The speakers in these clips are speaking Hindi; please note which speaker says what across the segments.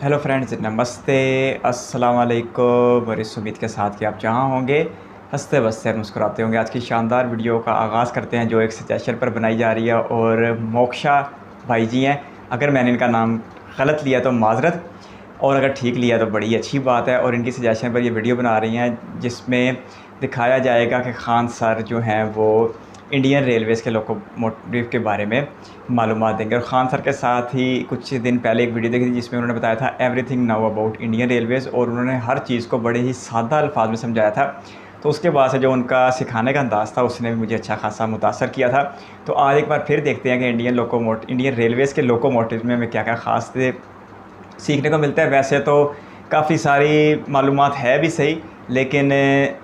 Speaker 1: हेलो फ्रेंड्स, नमस्ते, अस्सलाम वालेकुम। और इस उम्मीद के साथ कि आप जहाँ होंगे हंसते बसते और मुस्कुराते होंगे। आज की शानदार वीडियो का आगाज़ करते हैं जो एक सजेशन पर बनाई जा रही है और मोक्षा भाई जी हैं। अगर मैंने इनका नाम गलत लिया तो माज़रत, और अगर ठीक लिया तो बड़ी अच्छी बात है। और इनकी सजेशन पर ये वीडियो बना रही हैं जिसमें दिखाया जाएगा कि खान सर जो हैं वो इंडियन रेलवेज़ के लोकोमोटिव के बारे में मालूमात देंगे। और ख़ान सर के साथ ही कुछ दिन पहले एक वीडियो देखी थी जिसमें उन्होंने बताया था everything now about Indian Railways, और उन्होंने हर चीज़ को बड़े ही सादा अल्फाज में समझाया था। तो उसके बाद से जो उनका सिखाने का अंदाज़ था उसने भी मुझे अच्छा खासा मुतासर किया था। तो आज एक बार फिर देखते हैं कि इंडियन रेलवेज़ के लोकोमोटिव में हमें क्या क्या ख़ास सीखने को मिलता है। वैसे तो काफ़ी सारी मालूमात है भी सही, लेकिन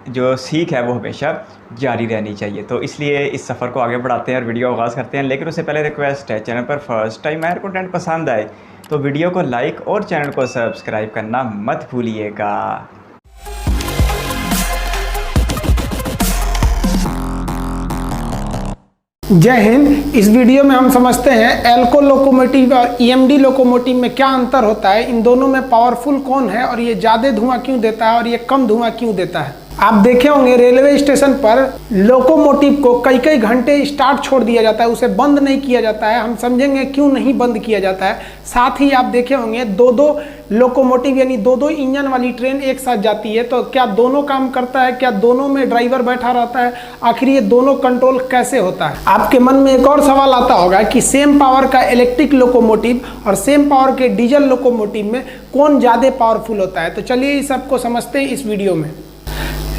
Speaker 1: जो सीख है वो हमेशा जारी रहनी चाहिए। तो इसलिए इस सफ़र को आगे बढ़ाते हैं और वीडियो आगाज़ करते हैं। लेकिन उससे पहले रिक्वेस्ट है, चैनल पर फर्स्ट टाइम आए कंटेंट पसंद आए तो वीडियो को लाइक और चैनल को सब्सक्राइब करना मत भूलिएगा।
Speaker 2: जय हिंद। इस वीडियो में हम समझते हैं एल्को लोकोमोटिव और ईएमडी लोकोमोटिव में क्या अंतर होता है, इन दोनों में पावरफुल कौन है और ये ज़्यादा धुआं क्यों देता है और ये कम धुआं क्यों देता है। आप देखे होंगे रेलवे स्टेशन पर लोकोमोटिव को कई कई घंटे स्टार्ट छोड़ दिया जाता है, उसे बंद नहीं किया जाता है। हम समझेंगे क्यों नहीं बंद किया जाता है। साथ ही आप देखे होंगे दो दो लोकोमोटिव यानी दो दो इंजन वाली ट्रेन एक साथ जाती है, तो क्या दोनों काम करता है, क्या दोनों में ड्राइवर बैठा रहता है, आखिर ये दोनों कंट्रोल कैसे होता है। आपके मन में एक और सवाल आता होगा कि सेम पावर का इलेक्ट्रिक लोकोमोटिव और सेम पावर के डीजल लोकोमोटिव में कौन ज़्यादा पावरफुल होता है। तो चलिए इस सबको समझते हैं इस वीडियो में।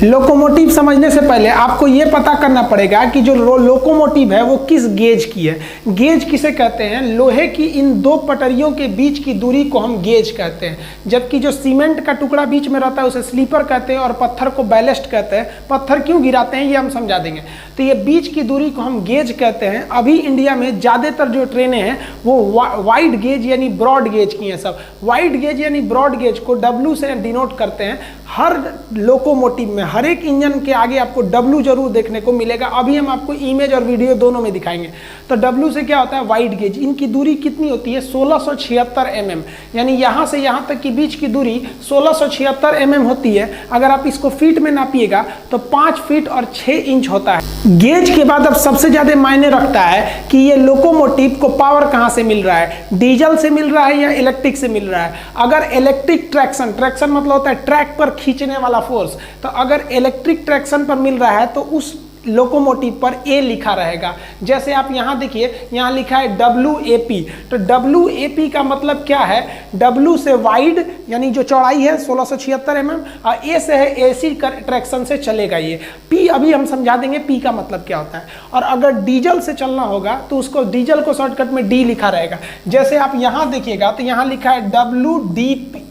Speaker 2: लोकोमोटिव समझने से पहले आपको ये पता करना पड़ेगा कि जो लोकोमोटिव है वो किस गेज की है। गेज किसे कहते हैं? लोहे की इन दो पटरियों के बीच की दूरी को हम गेज कहते हैं, जबकि जो सीमेंट का टुकड़ा बीच में रहता है उसे स्लीपर कहते हैं और पत्थर को बैलेस्ट कहते हैं। पत्थर क्यों गिराते हैं ये हम समझा देंगे। तो ये बीच की दूरी को हम गेज कहते हैं। अभी इंडिया में ज़्यादातर जो ट्रेनें हैं वो वाइड गेज यानी ब्रॉड गेज की हैं। सब वाइड गेज यानी ब्रॉड गेज को W से डिनोट करते हैं। हर लोकोमोटिव में हर एक इंजन के आगे आपको W जरूर देखने को मिलेगा। अभी हम आपको इमेज और वीडियो दोनों में दिखाएंगे। तो W से क्या होता है? Wide gauge. इनकी दूरी कितनी होती है? 1676 mm, यानी यहाँ से यहाँ तक की बीच की दूरी 1676 mm होती है। अगर आप इसको फीट में नापिएगा तो 5 फीट और 6 इंच होता है। गेज के बाद अब सबसे ज्यादा मायने रखता है कि ये लोकोमोटिव को पावर कहाँ से मिल रहा है, डीजल से मिल रहा है या इलेक्ट्रिक से मिल रहा है। अगर इलेक्ट्रिक ट्रैक्शन मतलब होता है ट्रैक पर खींचने वाला फोर्स, तो अगर इलेक्ट्रिक ट्रैक्शन पर मिल रहा है तो उस लोकोमोटिव पर A लिखा रहेगा। जैसे आप यहाँ देखिए, यहाँ लिखा है WAP। तो WAP का मतलब क्या है? W से वाइड यानी जो चौड़ाई है 1676 mm, और A से है AC ट्रैक्शन से चलेगा ये। P अभी हम समझा देंगे P का मतलब क्या होता है। और अगर डीजल से चलना होगा तो उसको डीजल को शॉर्टकट में D लिखा रहेगा। जैसे आप यहाँ देखिएगा तो यहाँ लिखा है WDP।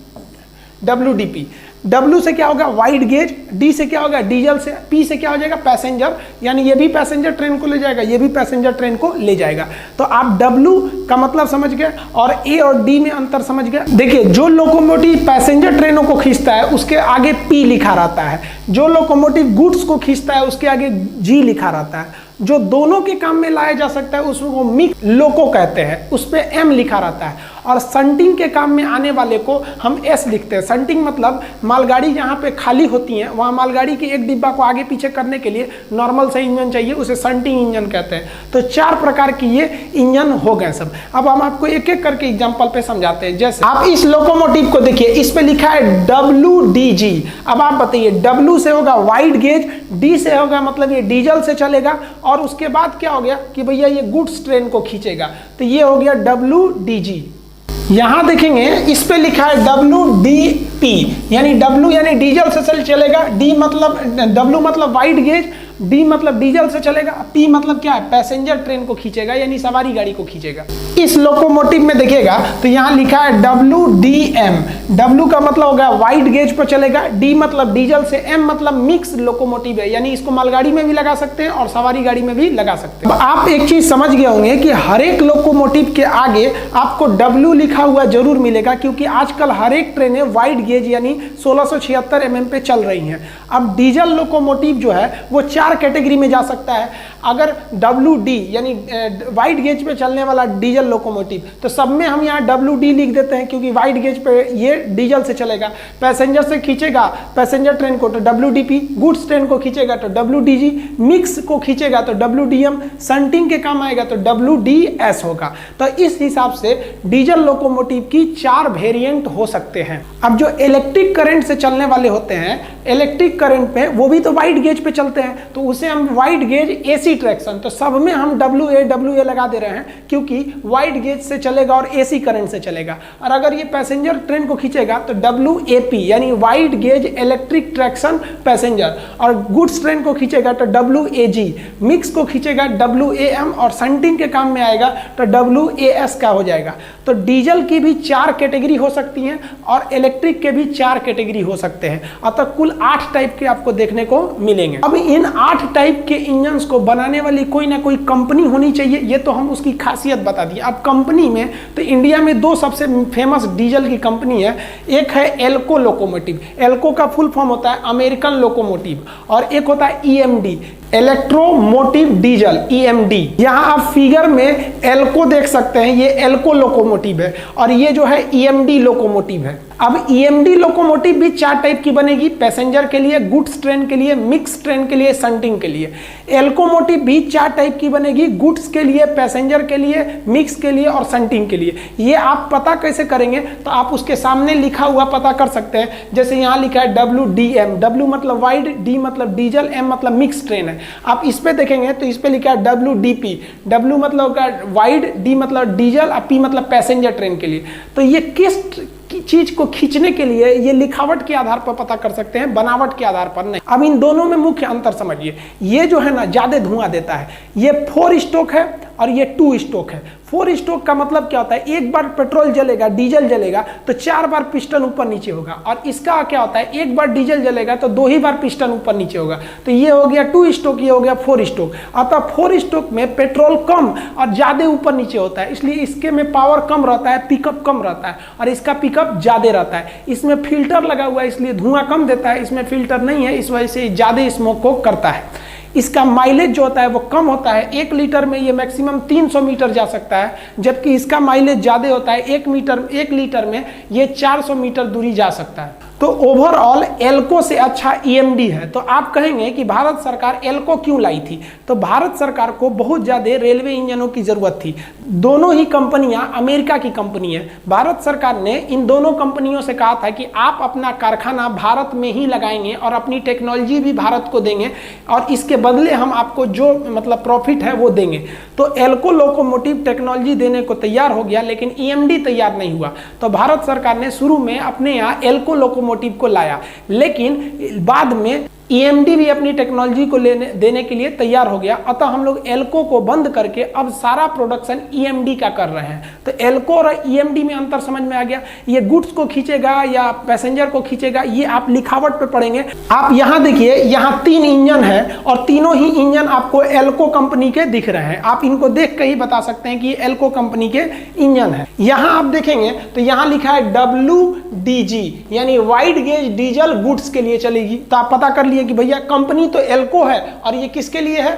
Speaker 2: W से क्या होगा? Wide gauge. D से क्या होगा? डीजल से। P से क्या हो जाएगा? पैसेंजर, यानी ये भी पैसेंजर ट्रेन को ले जाएगा, ये भी पैसेंजर ट्रेन को ले जाएगा। तो आप W का मतलब समझ गए और A और D में अंतर समझ गए। देखिए, जो लोकोमोटिव पैसेंजर ट्रेनों को खींचता है उसके आगे P लिखा रहता है। जो लोकोमोटिव गुड्स को खींचता है उसके आगे G लिखा रहता है। जो दोनों के काम में लाया जा सकता है उसको मिक्स लोको कहते हैं, उस पर M लिखा रहता है। और संटिंग के काम में आने वाले को हम S लिखते हैं। संटिंग मतलब मालगाड़ी जहाँ पे खाली होती हैं वहाँ मालगाड़ी के एक डिब्बा को आगे पीछे करने के लिए नॉर्मल से इंजन चाहिए, उसे संटिंग इंजन कहते हैं। तो 4 प्रकार के ये इंजन हो गए सब। अब हम आपको एक एक करके एग्जाम्पल पे समझाते हैं। जैसे आप इस लोकोमोटिव को देखिए, इस पे लिखा है WDG। अब आप बताइए, W से होगा वाइड गेज, D से होगा मतलब ये डीजल से चलेगा, और उसके बाद क्या हो गया कि भैया ये गुड्स ट्रेन को खींचेगा, तो ये हो गया WDG। यहां देखेंगे इस पे लिखा है WDP, यानी W यानी डीजल से चलेगा, W मतलब वाइड गेज, D मतलब डीजल से चलेगा, P मतलब क्या है? पैसेंजर ट्रेन को खींचेगा यानी सवारी गाड़ी को खींचेगा। इस लोकोमोटिव में देखिएगा तो यहाँ लिखा है WDM। W का मतलब होगा वाइड गेज पर चलेगा, D मतलब डीजल से, M मतलब मिक्स लोकोमोटिव है, यानी इसको मालगाड़ी में भी लगा सकते हैं और सवारी गाड़ी में भी लगा सकते हैं। आप एक चीज समझ गए होंगे कि हर एक लोकोमोटिव के आगे आपको W लिखा हुआ जरूर मिलेगा, क्योंकि आजकल हर एक ट्रेनें वाइड गेज यानी 1676 mm पे चल रही हैं। अब डीजल लोकोमोटिव जो है वो 4 कैटेगरी में जा सकता है। अगर WD यानी वाइड गेज पे चलने वाला डीजल लोकोमोटिव, तो सब में हम यहाँ WD लिख देते हैं क्योंकि वाइड गेज पे ये डीजल से चलेगा। पैसेंजर से खींचेगा पैसेंजर ट्रेन को तो WDP, गुड्स ट्रेन को खींचेगा तो WDG, मिक्स को खींचेगा तो WDM, शंटिंग के काम आएगा तो WDS होगा। तो इस हिसाब से डीजल लोकोमोटिव की 4 वेरिएंट हो सकते हैं। अब जो इलेक्ट्रिक करंट से चलने वाले होते हैं, इलेक्ट्रिक करंट पे वो भी तो वाइड गेज पे चलते हैं, तो उसे हम वाइड गेज AC ट्रैक्शन, तो सब में हम WA लगा दे रहे हैं क्योंकि वाइड गेज से चलेगा और AC करंट से चलेगा। और अगर ये पैसेंजर ट्रेन को खींचेगा तो WAP यानी wide gauge electric traction passenger, और गुड्स ट्रेन को खींचेगा तो WAG, मिक्स को खींचेगा WAM, और शंटिंग के काम में आएगा तो WAS का हो जाएगा। तो डीजल की भी 4 कैटेगरी हो सकती हैं और इलेक्ट्रिक के भी 4 कैटेगरी हो सकते हैं। अतः कुल 8 टाइप के आपको देखने को मिलेंगे। अब इन 8 टाइप के इंजन्स को बनाने वाली कोई ना कोई कंपनी होनी चाहिए, ये तो हम उसकी खासियत बता दी। अब कंपनी में तो इंडिया में 2 सबसे फेमस डीजल की कंपनी है, एक है एल्को लोकोमोटिव, एल्को का फुल फॉर्म होता है अमेरिकन लोकोमोटिव, और एक होता है EMD, इलेक्ट्रोमोटिव डीजल, EMD। यहाँ आप फिगर में एल्को देख सकते हैं, ये एल्को लोकोमोटिव है, और ये जो है EMD लोकोमोटिव है। अब EMD लोकोमोटिव भी 4 टाइप की बनेगी, पैसेंजर के लिए, गुड्स ट्रेन के लिए, मिक्स ट्रेन के लिए, शंटिंग के लिए। एल्कोमोटिव भी 4 टाइप की बनेगी, गुड्स के लिए, पैसेंजर के लिए, मिक्स के लिए और शंटिंग के लिए। ये आप पता कैसे करेंगे, तो आप उसके सामने लिखा हुआ पता कर सकते हैं। जैसे यहाँ लिखा है WDM, W मतलब वाइड, D मतलब डीजल, M मतलब मिक्स ट्रेन है। आप इस पे देखेंगे तो इस पे लिखा है WDP, W मतलब वाइड, D मतलब डीजल, और P मतलब पैसेंजर ट्रेन के लिए। तो ये किस चीज को खींचने के लिए, ये लिखावट के आधार पर पता कर सकते हैं, बनावट के आधार पर नहीं। अब इन दोनों में मुख्य अंतर समझिए। ये जो है ना ज्यादा धुआं देता है, ये 4 स्ट्रोक है और ये 2 स्ट्रोक है। 4 स्ट्रोक का मतलब क्या होता है, एक बार पेट्रोल जलेगा, डीजल जलेगा तो 4 बार पिस्टन ऊपर नीचे होगा, और इसका क्या होता है, एक बार डीजल जलेगा तो 2 ही बार पिस्टन ऊपर नीचे होगा। तो ये हो गया 2 स्ट्रोक, ये हो गया 4 स्ट्रोक। अतः 4 स्ट्रोक में पेट्रोल कम और ज्यादा ऊपर नीचे होता है, इसलिए इसके में पावर कम रहता है, पिकअप कम रहता है, और इसका पिकअप ज्यादा रहता है। इसमें फिल्टर लगा हुआ है इसलिए धुआं कम देता है, इसमें फिल्टर नहीं है इस वजह से ज्यादा स्मोक को करता है। इसका माइलेज जो होता है वो कम होता है, 1 लीटर में ये मैक्सिमम 300 मीटर जा सकता है, जबकि इसका माइलेज ज़्यादा होता है, 1 लीटर में ये 400 मीटर दूरी जा सकता है। तो ओवरऑल एल्को से अच्छा EMD है। तो आप कहेंगे कि भारत सरकार एल्को क्यों लाई थी, तो भारत सरकार को बहुत ज़्यादा रेलवे इंजनों की ज़रूरत थी। दोनों ही कंपनियां अमेरिका की कंपनी है। भारत सरकार ने इन दोनों कंपनियों से कहा था कि आप अपना कारखाना भारत में ही लगाएंगे और अपनी टेक्नोलॉजी भी भारत को देंगे, और इसके बदले हम आपको जो मतलब प्रॉफिट है वो देंगे। तो एल्को लोकोमोटिव टेक्नोलॉजी देने को तैयार हो गया, लेकिन EMD तैयार नहीं हुआ। तो भारत सरकार ने शुरू में अपने यहाँ एल्को लोकोमोटिव को लाया, लेकिन बाद में EMD भी अपनी टेक्नोलॉजी को देने के लिए तैयार हो गया। अतः हम लोग एल्को को बंद करके अब सारा प्रोडक्शन EMD का कर रहे हैं। तो एल्को और EMD में अंतर समझ में आ गया। ये गुड्स को खींचेगा या पैसेंजर को खींचेगा, ये आप लिखावट पे पढ़ेंगे। आप यहाँ देखिए, यहाँ 3 इंजन है और तीनों ही इंजन आपको एल्को कंपनी के दिख रहे हैं। आप इनको देख के ही बता सकते हैं कि ये एल्को कंपनी के इंजन है। यहाँ आप देखेंगे तो यहाँ लिखा है WDG यानी वाइड गेज डीजल गुड्स के लिए चलेगी। तो आप पता कर लिए कि भैया कंपनी तो एल्को है और ये किसके लिए है,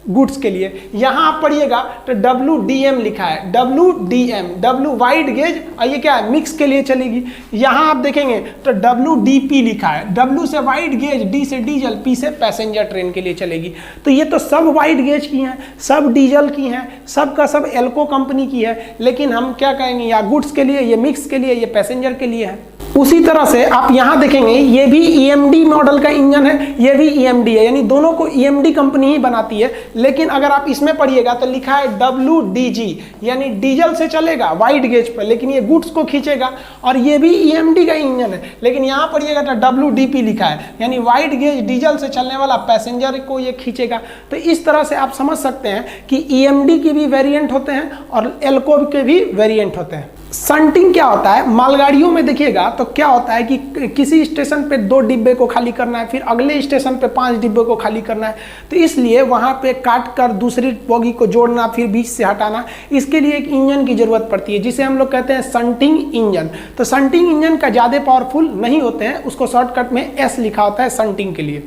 Speaker 2: गुड्स के लिए। यहां आप पढ़िएगा तो WDM लिखा है, WDM W वाइड गेज, और ये क्या है, मिक्स के लिए चलेगी। यहां आप देखेंगे तो WDP लिखा है, W से वाइड गेज, D से डीजल, P से पैसेंजर ट्रेन के लिए चलेगी। तो ये तो सब वाइड गेज की हैं, सब डीजल की हैं, सब का सब एल्को कंपनी की है। लेकिन हम क्या कहेंगे, या गुड्स के लिए, ये मिक्स के लिए, ये पैसेंजर के लिए है। उसी तरह से आप यहां देखेंगे ये भी EMD मॉडल का इंजन है, ये भी EMD है, यानी दोनों को EMD कंपनी ही बनाती है। लेकिन अगर आप इसमें पढ़िएगा तो लिखा है WDG यानी डीजल से चलेगा वाइड गेज पर, लेकिन ये गुड्स को खींचेगा, और ये भी EMD का इंजन है। लेकिन यहाँ पढ़िएगा तो WDP लिखा है, यानी वाइड गेज डीजल से चलने वाला पैसेंजर को ये खींचेगा। तो इस तरह से आप समझ सकते हैं कि EMD की भी वेरिएंट होते हैं और एल्को के भी वेरिएंट होते हैं। शंटिंग क्या होता है, मालगाड़ियों में देखिएगा तो क्या होता है कि किसी स्टेशन पे 2 डिब्बे को खाली करना है, फिर अगले स्टेशन पे 5 डिब्बे को खाली करना है। तो इसलिए वहाँ पे काट कर दूसरी बोगी को जोड़ना, फिर बीच से हटाना, इसके लिए एक इंजन की जरूरत पड़ती है, जिसे हम लोग कहते हैं शंटिंग इंजन। तो शंटिंग इंजन का ज़्यादा पावरफुल नहीं होते हैं, उसको शॉर्टकट में S लिखा होता है शंटिंग के लिए।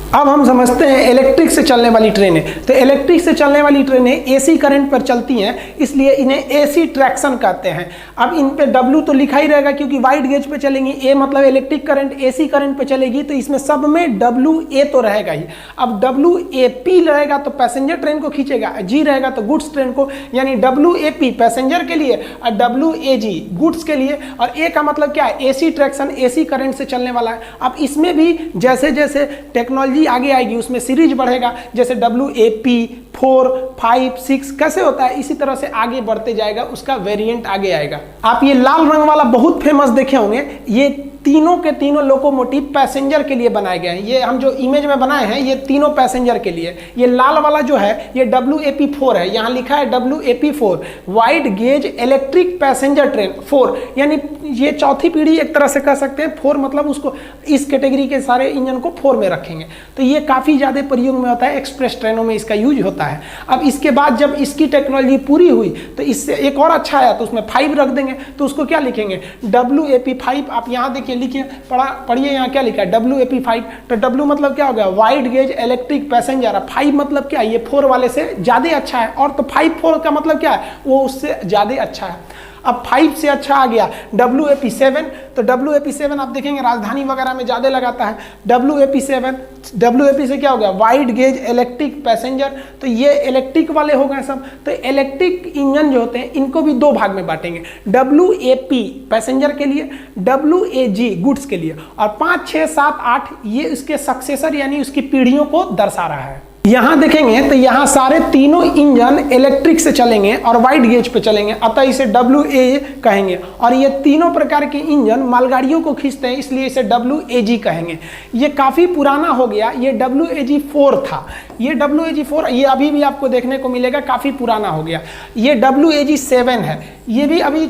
Speaker 2: अब हम समझते हैं इलेक्ट्रिक से चलने वाली ट्रेनें। तो इलेक्ट्रिक से चलने वाली ट्रेनें एसी करंट पर चलती हैं, इसलिए इन्हें एसी ट्रैक्शन कहते हैं। अब इन पे W तो लिखा ही रहेगा क्योंकि वाइड गेज पे चलेंगी, ए मतलब इलेक्ट्रिक करंट, एसी करंट पे चलेगी, तो इसमें सब में WA तो रहेगा ही। अब WAP रहेगा तो पैसेंजर ट्रेन को खींचेगा, G रहेगा तो गुड्स ट्रेन को, यानी WAP पैसेंजर के लिए और WAG गुड्स के लिए। और ए का मतलब क्या है, एसी ट्रैक्शन, एसी करंट से चलने वाला है। अब इसमें भी जैसे जैसे टेक्नोलॉजी आगे आएगी उसमें सीरीज बढ़ेगा, जैसे WAP 4, 5, 6 कैसे होता है, इसी तरह से आगे बढ़ते जाएगा, उसका वेरिएंट आगे आएगा। आप ये लाल रंग वाला बहुत फेमस देखे होंगे, ये तीनों के तीनों लोकोमोटिव पैसेंजर के लिए बनाए गए हैं। ये हम जो इमेज में बनाए हैं ये तीनों पैसेंजर के लिए। ये लाल वाला जो है ये WAP4 है, यहाँ लिखा है WAP4 wide gauge electric passenger train 4, यानी ये चौथी पीढ़ी एक तरह से कह सकते हैं। 4 मतलब उसको इस कैटेगरी के सारे इंजन को 4 में रखेंगे, तो ये काफ़ी ज़्यादा प्रयोग में होता है, एक्सप्रेस ट्रेनों में इसका यूज होता है। अब इसके बाद जब इसकी टेक्नोलॉजी पूरी हुई तो इससे एक और अच्छा आया तो उसमें 5 रख देंगे, तो उसको क्या लिखेंगे WAP5। आप यहाँ देखिए, लिखिए, पढ़िए यहाँ क्या लिखा है WAP5। तो W मतलब क्या हो गया, वाइड गेज इलेक्ट्रिक पैसेंजर। 5 मतलब क्या है, ये 4 वाले से ज़्यादा अच्छा है, और तो 5-4 का मतलब क्या है, वो उससे ज़्यादा अच्छा है। अब 5 से अच्छा आ गया WAP7। तो WAP7 आप देखेंगे राजधानी वगैरह में ज़्यादा लगाता है। WAP से क्या हो गया, वाइड गेज इलेक्ट्रिक पैसेंजर। तो ये इलेक्ट्रिक वाले हो गए सब। तो इलेक्ट्रिक इंजन जो होते हैं इनको भी 2 भाग में बांटेंगे, WAP पैसेंजर के लिए, WAG गुड्स के लिए। और 5, 6, 7, 8 ये इसके सक्सेसर यानी उसकी पीढ़ियों को दर्शा रहा है। यहां देखेंगे तो यहां सारे तीनों इंजन इलेक्ट्रिक से चलेंगे और वाइड गेज पे चलेंगे, अतः इसे WA कहेंगे। और ये तीनों प्रकार के इंजन मालगाड़ियों को खींचते हैं, इसलिए इसे WAG कहेंगे। ये काफी पुराना हो गया, ये WAG4 था। ये WAG4 ये अभी भी आपको देखने को मिलेगा, काफी पुराना हो गया। ये WAG7 है, ये भी अभी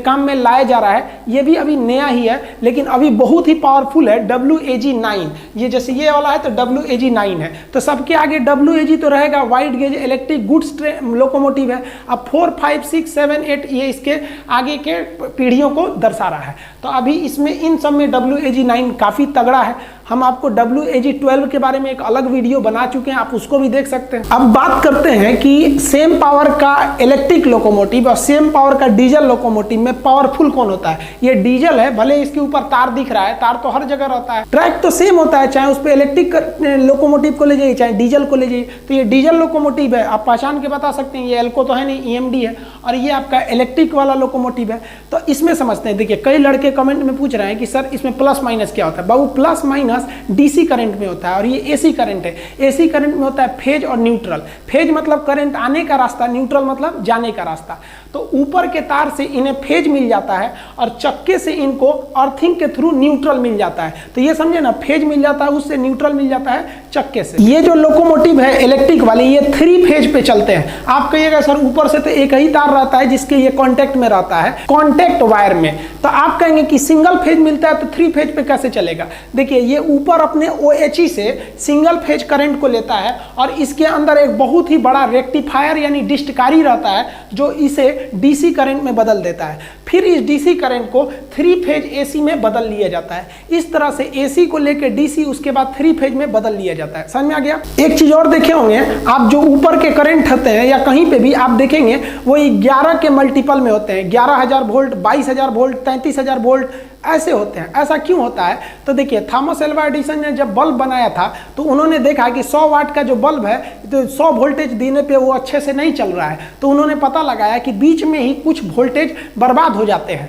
Speaker 2: काम में लाया जा रहा है, ये भी अभी नया ही है, लेकिन अभी बहुत ही पावरफुल है WAG9। ये जैसे ये वाला है तो WAG9 है। तो सबके आगे WAG तो रहेगा, wide gauge electric goods locomotive है। अब 4, 5, 6, 7, 8 ये इसके आगे के पीढ़ियों को दर्शा रहा है। तो अभी इसमें इन सब में WAG9 काफ़ी तगड़ा है। हम आपको WAG12 के बारे में एक अलग वीडियो बना चुके हैं, आप उसको भी देख सकते हैं। अब बात करते हैं कि सेम पावर का इलेक्ट्रिक लोकोमोटिव और सेम पावर का डीजल लोकोमोटिव में पावरफुल कौन होता है। ये डीजल है, भले इसके ऊपर तार दिख रहा है, तार तो हर जगह रहता है, ट्रैक तो सेम होता है, चाहे उस पर इलेक्ट्रिक लोकोमोटिव को ले जाइए चाहे डीजल को ले जाइए। तो ये डीजल लोकोमोटिव है, आप पहचान के बता सकते हैं, ये एल्को तो है नहीं, EMD है। और ये आपका इलेक्ट्रिक वाला लोकोमोटिव है। तो इसमें समझते हैं, देखिए कई लड़के कमेंट में पूछ रहे हैं कि सर इसमें प्लस माइनस क्या होता है। बाबू प्लस माइनस DC करंट में होता है और ये AC करंट है। AC करंट में होता है फेज और न्यूट्रल। फेज मतलब करंट आने का रास्ता, न्यूट्रल मतलब जाने का रास्ता। तो ऊपर के तार से इन्हें फेज मिल जाता है और चक्के से इनको अर्थिंग के थ्रू न्यूट्रल मिल जाता है। तो ये समझे ना, फेज मिल जाता है, उससे न्यूट्रल मिल जाता है चक्के से। ये जो लोकोमोटिव है इलेक्ट्रिक वाले, ये 3 फेज पे चलते हैं। आप कहिएगा सर ऊपर से तो एक ही तार रहता है जिसके ये कांटेक्ट में रहता है, कांटेक्ट वायर में। तो आप कहेंगे कि सिंगल फेज मिलता है तो 3 फेज पे कैसे चलेगा। देखिए ये ऊपर अपने OHE से सिंगल फेज करंट को लेता है और इसके अंदर एक बहुत ही बड़ा रेक्टिफायर यानी डिस्टकारी रहता है जो इसे DC करंट में बदल देता है। फिर इस DC करंट को 3 फेज AC में बदल लिया जाता है। इस तरह से AC को लेकर DC उसके बाद 3 फेज में बदल लिया जाता है। समझ में आ गया। एक चीज और देखे होंगे आप, जो ऊपर के करंट होते हैं या कहीं पे भी आप देखेंगे वो 11 के मल्टीपल में होते हैं। 11,000 वोल्ट, 22,000 वोल्ट, 33,000 वोल्ट ऐसे होते हैं। ऐसा क्यों होता है, तो देखिए थॉमस एल्वा एडिसन ने जब बल्ब बनाया था तो उन्होंने देखा कि 100 वाट का जो बल्ब है तो 100 वोल्टेज देने पे वो अच्छे से नहीं चल रहा है। तो उन्होंने पता लगाया कि बीच में ही कुछ वोल्टेज बर्बाद हो जाते हैं।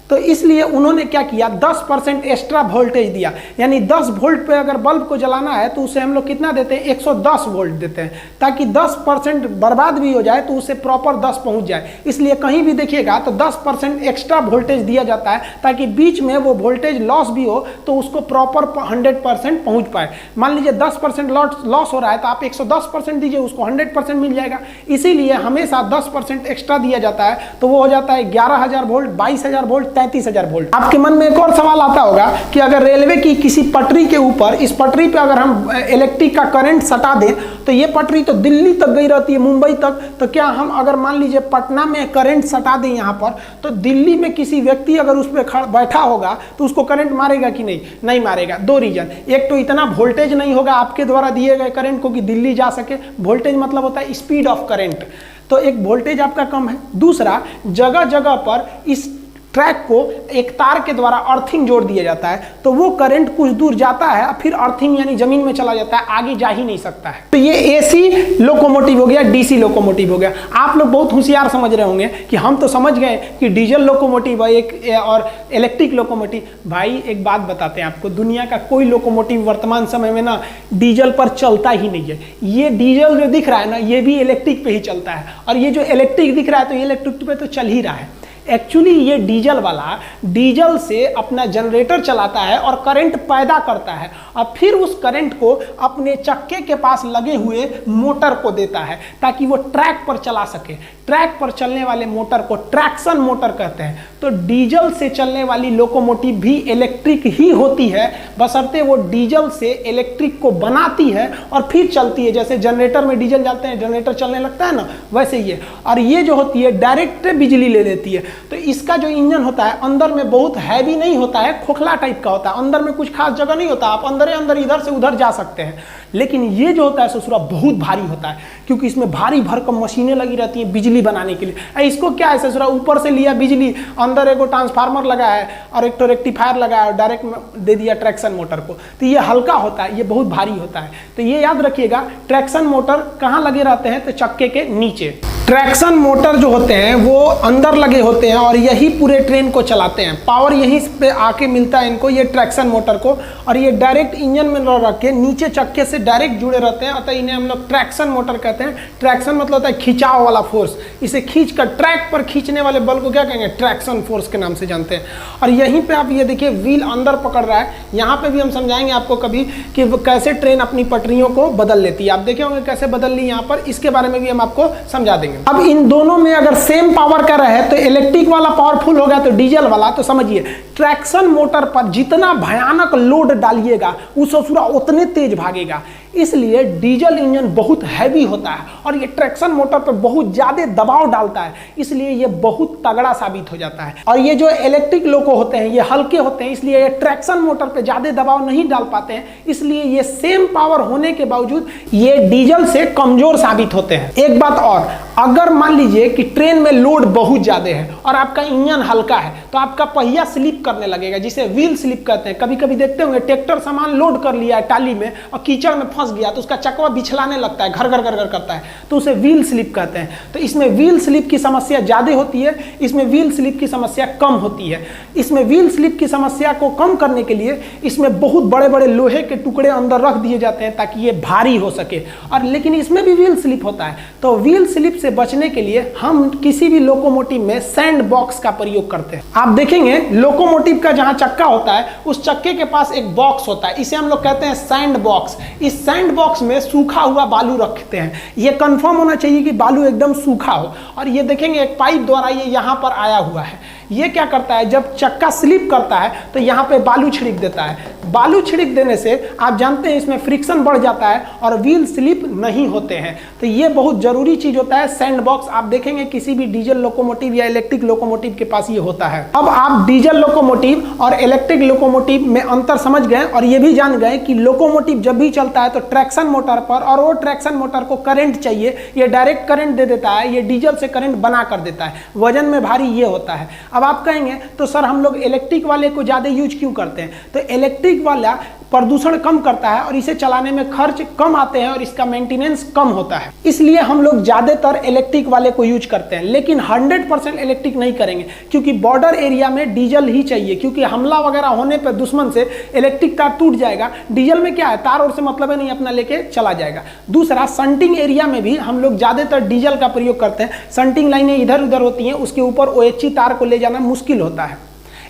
Speaker 2: तो इसलिए उन्होंने क्या किया, 10% एक्स्ट्रा वोल्टेज दिया। यानी 10 वोल्ट पे अगर बल्ब को जलाना है तो उसे हम लोग कितना देते हैं, 110 वोल्ट देते हैं, ताकि 10% बर्बाद भी हो जाए तो उसे प्रॉपर 10 पहुंच जाए। इसलिए कहीं भी देखिएगा तो 10% एक्स्ट्रा वोल्टेज दिया जाता है ताकि बीच में वो वोल्टेज लॉस भी हो तो उसको प्रॉपर 100% पहुंच पाए। मान लीजिए 10% लॉस हो रहा है तो आप 110% दीजिए, उसको 100% मिल जाएगा। इसीलिए हमेशा 10% एक्स्ट्रा दिया जाता है। तो वो हो जाता है 11,000 वोल्ट, 22,000 वोल्ट, 33,000 वोल्ट। आपके मन में एक और सवाल आता होगा कि अगर रेलवे की किसी पटरी के ऊपर, इस पटरी पे अगर हम इलेक्ट्रिक का करंट सटा दें तो ये पटरी तो दिल्ली तक गई रहती है, मुंबई तक, तो क्या हम अगर मान लीजिए पटना में करंट सटा दें यहाँ पर, तो दिल्ली में किसी व्यक्ति अगर उस पर बैठा होगा तो उसको करंट मारेगा कि नहीं? नहीं मारेगा। दो रीजन, एक तो इतना वोल्टेज नहीं होगा आपके द्वारा दिए गए करंट को कि दिल्ली जा सके, वोल्टेज मतलब होता है स्पीड ऑफ करंट, तो एक वोल्टेज आपका कम है। दूसरा, जगह जगह पर इस ट्रैक को एक तार के द्वारा अर्थिंग जोड़ दिया जाता है, तो वो करंट कुछ दूर जाता है, फिर अर्थिंग यानी जमीन में चला जाता है, आगे जा ही नहीं सकता है। तो ये एसी लोकोमोटिव हो गया, डीसी लोकोमोटिव हो गया। आप लोग बहुत होशियार समझ रहे होंगे कि हम तो समझ गए कि डीजल लोकोमोटिव है एक और इलेक्ट्रिक लोकोमोटिव। भाई एक बात बताते हैं आपको, दुनिया का कोई लोकोमोटिव वर्तमान समय में ना डीजल पर चलता ही नहीं है। ये डीजल जो दिख रहा है ना, ये भी इलेक्ट्रिक पे ही चलता है, और ये जो इलेक्ट्रिक दिख रहा है तो ये इलेक्ट्रिक पे तो चल ही रहा है। एक्चुअली ये डीजल वाला डीजल से अपना जनरेटर चलाता है और करंट पैदा करता है, और फिर उस करंट को अपने चक्के के पास लगे हुए मोटर को देता है ताकि वो ट्रैक पर चला सके। ट्रैक पर चलने वाले मोटर को ट्रैक्शन मोटर कहते हैं। तो डीजल से चलने वाली लोकोमोटिव भी इलेक्ट्रिक ही होती है, बशर्ते वो डीजल से इलेक्ट्रिक को बनाती है और फिर चलती है। जैसे जनरेटर में डीजल डालते हैं, जनरेटर चलने लगता है ना, वैसे ही है। और ये जो होती है डायरेक्ट बिजली ले लेती है। तो इसका जो इंजन होता है अंदर में बहुत हैवी नहीं होता है, खोखला टाइप का होता है, अंदर में कुछ खास जगह नहीं होता, आप अंदर इधर से उधर जा सकते हैं। लेकिन ये जो होता है ससुरा बहुत भारी होता है, क्योंकि इसमें भारी भरकम मशीनें लगी रहती हैं बिजली बनाने के लिए। इसको क्या है ससुरा, ऊपर से लिया बिजली, अंदर एक ट्रांसफार्मर लगा है और एक तो रेक्टिफायर लगा है और डायरेक्ट दे दिया ट्रैक्शन मोटर को। तो ये हल्का होता है, ये बहुत भारी होता है। तो ये याद रखिएगा, ट्रैक्शन मोटर कहाँ लगे रहते हैं? तो चक्के के नीचे। ट्रैक्शन मोटर जो होते हैं वो अंदर लगे होते हैं और यही पूरे ट्रेन को चलाते हैं। पावर यहीं पे आके मिलता है इनको, ये ट्रैक्शन मोटर को, और ये डायरेक्ट इंजन में रख के नीचे चक्के से डायरेक्ट जुड़े रहते हैं, अतः इन्हें हम लोग ट्रैक्शन मोटर कहते हैं। ट्रैक्शन मतलब होता है खिंचाव वाला फोर्स, इसे खींच कर ट्रैक पर खींचने वाले बल को क्या कहेंगे? ट्रैक्शन फोर्स के नाम से जानते हैं। और यहीं पे आप ये देखिए व्हील अंदर पकड़ रहा है। यहाँ पे भी हम समझाएंगे आपको कभी कि कैसे ट्रेन अपनी पटरियों को बदल लेती है। आप देखे होंगे कैसे बदल ली यहाँ पर, इसके बारे में भी हम आपको समझा देंगे। अब इन दोनों में अगर सेम पावर का रहे तो इलेक्ट्रिक वाला पावरफुल होगा तो डीजल वाला, तो समझिए ट्रैक्शन मोटर पर जितना भयानक लोड डालिएगा उस ससुरा उतने तेज भागेगा। इसलिए डीजल इंजन बहुत हैवी होता है और ये ट्रैक्शन मोटर पर बहुत ज्यादा दबाव डालता है, इसलिए ये बहुत तगड़ा साबित हो जाता है। और ये जो इलेक्ट्रिक लोको होते हैं ये हल्के होते हैं, इसलिए ये ट्रैक्शन मोटर पर ज्यादा दबाव नहीं डाल पाते हैं, इसलिए ये सेम पावर होने के बावजूद ये डीजल से कमजोर साबित होते हैं। एक बात और, अगर मान लीजिए कि ट्रेन में लोड बहुत ज्यादा है और आपका इंजन हल्का है तो आपका पहिया स्लिप करने लगेगा, जिसे व्हील स्लिप कहते हैं। कभी कभी देखते होंगे ट्रैक्टर सामान लोड कर लिया है टाली में और कीचड़ में फंस गया तो उसका चकवा बिछलाने लगता है, घर घर घर घर करता है, तो उसे व्हील स्लिप कहते हैं। तो इसमें व्हील स्लिप की समस्या ज्यादा होती है, इसमें व्हील स्लिप की समस्या कम होती है। इसमें व्हील स्लिप की समस्या को कम करने के लिए इसमें बहुत बड़े बड़े लोहे के टुकड़े अंदर रख दिए जाते हैं ताकि ये भारी हो सके। और लेकिन इसमें भी व्हील स्लिप होता है, तो व्हील स्लिप से बचने के लिए हम किसी भी लोकोमोटिव में सैंड बॉक्स का प्रयोग करते हैं। आप देखेंगे लोकोमोटिव का जहां चक्का होता है उस चक्के के पास एक बॉक्स होता है, इसे हम लोग कहते हैं सैंड बॉक्स। इस सैंड बॉक्स में सूखा हुआ बालू रखते हैं, ये कंफर्म होना चाहिए कि बालू एकदम सूखा हो। और ये देखेंगे एक पाइप द्वारा ये यहां पर आया हुआ है, ये क्या करता है, जब चक्का स्लिप करता है तो यहाँ पे बालू छिड़क देता है। बालू छिड़क देने से आप जानते हैं इसमें फ्रिक्शन बढ़ जाता है और व्हील स्लिप नहीं होते हैं। तो ये बहुत जरूरी चीज होता है सैंड बॉक्स। आप देखेंगे किसी भी डीजल लोकोमोटिव या इलेक्ट्रिक लोकोमोटिव के पास ये होता है। अब आप डीजल लोकोमोटिव और इलेक्ट्रिक लोकोमोटिव में अंतर समझ गए और ये भी जान गए कि लोकोमोटिव जब भी चलता है तो ट्रैक्शन मोटर पर, और वो ट्रैक्शन मोटर को करंट चाहिए, ये डायरेक्ट करंट दे देता है, ये डीजल से करंट बना कर देता है, वजन में भारी ये होता है। अब आप कहेंगे तो सर हम लोग इलेक्ट्रिक वाले को ज्यादा यूज क्यों करते हैं? तो इलेक्ट्रिक वाला प्रदूषण कम करता है और इसे चलाने में खर्च कम आते हैं और इसका मेंटेनेंस कम होता है, इसलिए हम लोग ज्यादातर इलेक्ट्रिक वाले को यूज करते हैं। लेकिन 100% इलेक्ट्रिक नहीं करेंगे, क्योंकि बॉर्डर एरिया में डीजल ही चाहिए, क्योंकि हमला वगैरह होने पर दुश्मन से इलेक्ट्रिक तार टूट जाएगा। डीजल में क्या है, तार और से मतलब है नहीं, अपना लेके चला जाएगा। दूसरा, संटिंग एरिया में भी हम लोग ज्यादातर डीजल का प्रयोग करते हैं। संटिंग लाइनें इधर उधर होती हैं, उसके ऊपर OHC तार को ले जाना मुश्किल होता है,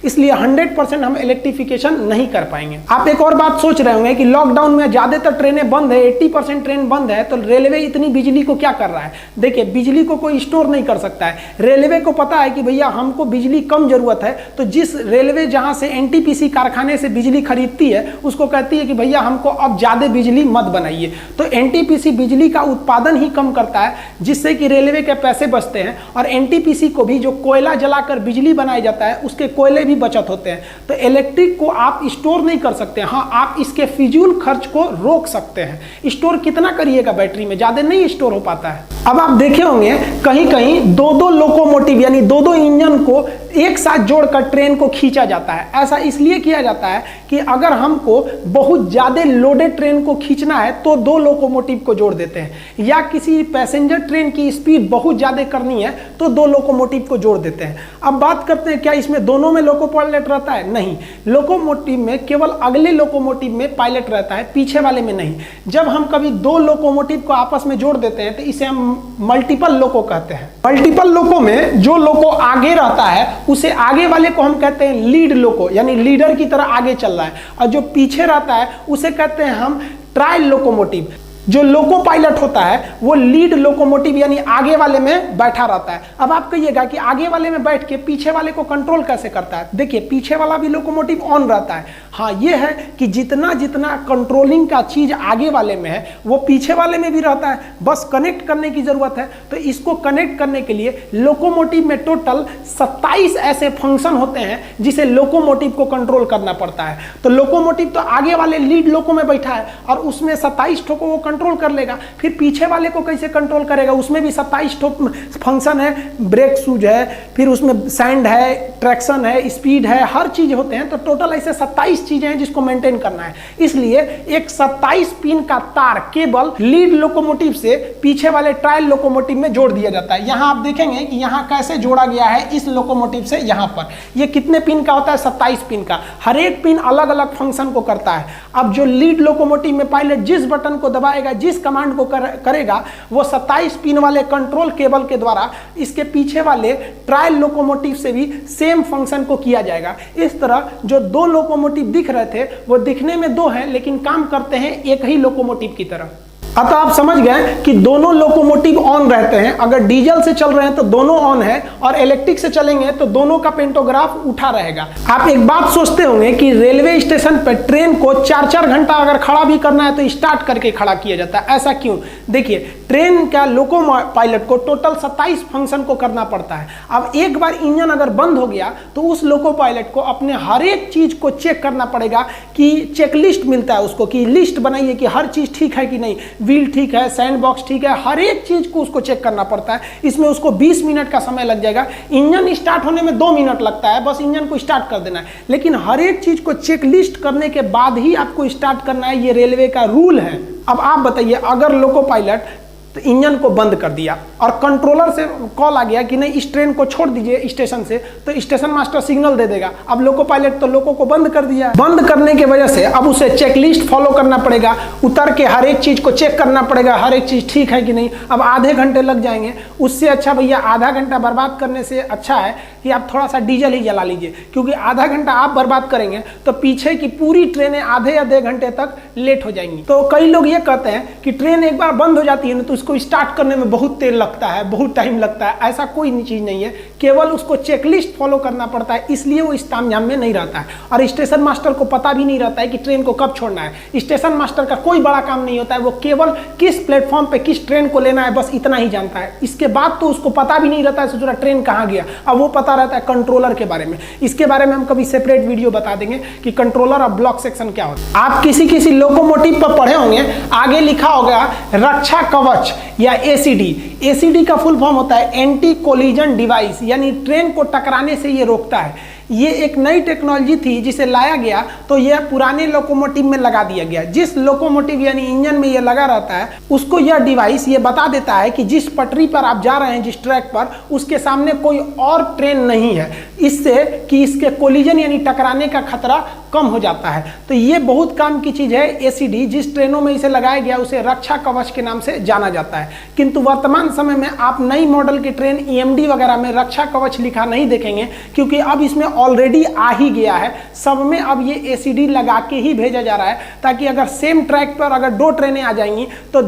Speaker 2: इसलिए 100% हम इलेक्ट्रिफिकेशन नहीं कर पाएंगे। आप एक और बात सोच रहे होंगे कि लॉकडाउन में ज्यादातर ट्रेनें बंद है, 80% ट्रेन बंद है, तो रेलवे इतनी बिजली को क्या कर रहा है। देखिए, बिजली को कोई स्टोर नहीं कर सकता है। रेलवे को पता है कि भैया हमको बिजली कम जरूरत है, तो जिस रेलवे जहां से एनटीपीसी कारखाने से बिजली खरीदती है उसको कहती है कि भैया हमको अब ज्यादा बिजली मत बनाइए। तो एनटीपीसी बिजली का उत्पादन ही कम करता है, जिससे कि रेलवे के पैसे बचते हैं, और एनटीपीसी को भी जो कोयला जलाकर बिजली बनाया जाता है उसके कोयले भी बचत होते हैं। तो इलेक्ट्रिक को आप स्टोर नहीं कर सकते। हाँ, आप इसके फिजूल खर्च को रोक सकते हैं। स्टोर कितना करिएगा, बैटरी में ज्यादा नहीं स्टोर हो पाता है। अब आप देखे होंगे कहीं कहीं दो लोकोमोटिव यानी दो इंजन को एक साथ जोड़कर ट्रेन को खींचा जाता है। ऐसा इसलिए किया जाता है कि अगर हमको बहुत ज्यादा लोडेड ट्रेन को खींचना है तो दो लोकोमोटिव को जोड़ देते हैं, या किसी पैसेंजर ट्रेन की स्पीड बहुत ज्यादा करनी है तो दो लोकोमोटिव को जोड़ देते हैं। अब बात करते हैं क्या इसमें दोनों में लोको पायलट रहता है? नहीं, लोकोमोटिव में केवल अगले लोकोमोटिव में पायलट रहता है, पीछे वाले में नहीं। जब हम कभी दो लोकोमोटिव को आपस में जोड़ देते हैं तो इसे हम मल्टीपल लोको कहते हैं। मल्टीपल लोको में जो लोको आगे रहता है उसे आगे वाले को हम कहते हैं लीड लोको, यानी लीडर की तरह आगे चल रहा है, और जो पीछे रहता है उसे कहते हैं हम ट्रायल लोकोमोटिव। जो लोको पायलट होता है वो लीड लोकोमोटिव यानी आगे वाले में बैठा रहता है। अब आप कहिएगा कि आगे वाले में बैठ के पीछे वाले को कंट्रोल कैसे करता है? देखिए, पीछे वाला भी लोकोमोटिव ऑन रहता है। हाँ, ये है कि जितना जितना कंट्रोलिंग का चीज आगे वाले में है वो पीछे वाले में भी रहता है, बस कनेक्ट करने की जरूरत है। तो इसको कनेक्ट करने के लिए लोकोमोटिव में टोटल 27 ऐसे फंक्शन होते हैं जिसे लोकोमोटिव को कंट्रोल करना पड़ता है। तो लोकोमोटिव तो आगे वाले लीड लोको में बैठा है और उसमें 27 ठो को वो कंट्रोल कर लेगा। फिर पीछे वाले को कैसे कंट्रोल करेगा? उसमें भी 27 ठो फंक्शन है, ब्रेक शूज है, फिर उसमें सैंड है, ट्रैक्शन है, स्पीड है, हर चीज होते हैं। तो टोटल ऐसे 27 चीजें हैं जिसको मेंटेन करना है। इसलिए एक 27 पिन का तार केबल लीड लोकोमोटिव से पीछे वाले ट्रायल लोकोमोटिव में जोड़ दिया जाता है। यहां आप देखेंगे कि यहां कैसे जोड़ा गया है इस लोकोमोटिव से यहां पर। ये कितने पिन का होता है? 27 पिन का। हर एक पिन अलग अलग फंक्शन को करता है। अब जो लीड लोकोमोटिव में पायलट जिस बटन को दबाएगा, जिस कमांड को करेगा, वो 27 पिन वाले कंट्रोल केबल के द्वारा इसके पीछे वाले ट्रायल लोकोमोटिव से भी सेम फंक्शन को किया जाएगा। इस तरह जो दो लोकोमोटिव दिख रहे थे वो दिखने में दो हैं लेकिन काम करते हैं एक ही लोकोमोटिव की तरह। अतः आप समझ गए कि दोनों लोकोमोटिव ऑन रहते हैं। अगर डीजल से चल रहे हैं तो दोनों ऑन है, और इलेक्ट्रिक से चलेंगे तो दोनों का पेंटोग्राफ उठा रहेगा। आप एक बात सोचते होंगे कि रेलवे स्टेशन पर ट्रेन को 4-4 घंटा अगर खड़ा भी करना है तो स्टार्ट करके खड़ा किया जाता है। ऐसा क्यों? देखिए, ट्रेन का लोको पायलट को टोटल 27 फंक्शन को करना पड़ता है। अब एक बार इंजन अगर बंद हो गया तो उस लोको पायलट को अपने हर एक चीज को चेक करना पड़ेगा, कि चेकलिस्ट मिलता है उसको, कि लिस्ट बनाइए कि हर चीज ठीक है कि नहीं, व्हील ठीक है, सैंड बॉक्स ठीक है, हर एक चीज को उसको चेक करना पड़ता है। इसमें उसको 20 मिनट का समय लग जाएगा। इंजन स्टार्ट होने में 2 मिनट लगता है, बस इंजन को स्टार्ट कर देना है। लेकिन हर एक चीज को चेक लिस्ट करने के बाद ही आपको स्टार्ट करना है, ये रेलवे का रूल है। अब आप बताइए, अगर लोको पायलट तो इंजन को बंद कर दिया और कंट्रोलर से कॉल आ गया कि नहीं इस ट्रेन को छोड़ दीजिए स्टेशन से, तो स्टेशन मास्टर सिग्नल दे देगा। अब लोको पायलट तो लोको को बंद कर दिया। बंद करने की वजह से अब उसे चेकलिस्ट फॉलो करना पड़ेगा, उतर के हर एक चीज को चेक करना पड़ेगा, हर एक चीज ठीक है कि नहीं। अब आधे घंटे लग जाएंगे। उससे अच्छा भैया आधा घंटा बर्बाद करने से अच्छा है कि आप थोड़ा सा डीजल ही जला लीजिए, क्योंकि आधा घंटा आप बर्बाद करेंगे तो पीछे की पूरी ट्रेनें आधे या 1.5 घंटे तक लेट हो जाएंगी। तो कई लोग ये कहते हैं कि ट्रेन एक बार बंद हो जाती है ना तो उसको स्टार्ट करने में बहुत तेल लगता है, बहुत टाइम लगता है। ऐसा कोई चीज नहीं है, केवल उसको चेकलिस्ट फॉलो करना पड़ता है, इसलिए वो इस तामझाम में नहीं रहता है। और स्टेशन मास्टर को पता भी नहीं रहता है कि ट्रेन को कब छोड़ना है। स्टेशन मास्टर का कोई बड़ा काम नहीं होता है, वो केवल किस प्लेटफॉर्म पे किस ट्रेन को लेना है बस इतना ही जानता है। इसके बाद तो उसको पता भी नहीं रहता है सोचा ट्रेन कहाँ गया। अब वो पता रहता है कंट्रोलर के बारे में। इसके बारे में हम कभी सेपरेट वीडियो बता देंगे कि कंट्रोलर और ब्लॉक सेक्शन क्या होता है। आप किसी लोकोमोटिव पर पढ़े होंगे, आगे लिखा होगा रक्षा कवच या एसीडी। एसीडी का फुल फॉर्म होता है एंटी कोलिजन डिवाइस, यानी ट्रेन को टकराने से ये रोकता है। ये एक नई टेक्नोलॉजी थी जिसे लाया गया तो यह पुराने लोकोमोटिव में लगा दिया गया। जिस लोकोमोटिव यानी इंजन में यह लगा रहता है उसको यह डिवाइस ये बता देता है कि जिस पटरी पर आप जा रहे हैं, जिस ट्रैक पर, उसके सामने कोई और ट्रेन नहीं है, इससे कि इसके कोलिजन यानी टकराने का खतरा कम हो जाता है। तो ये बहुत काम की चीज है एसीडी। जिस ट्रेनों में इसे लगाया गया उसे रक्षा कवच के नाम से जाना जाता है। किंतु वर्तमान समय में आप नई मॉडल की ट्रेन ईएमडी वगैरह में रक्षा कवच लिखा नहीं देखेंगे, क्योंकि अब इसमें ऑलरेडी आ ही गया है, सब में अब ये एसीडी लगा के ही भेजा जा रहा है, ताकि अगर सेम ट्रैक पर अगर 2 ट्रेनें आ जाएंगी तो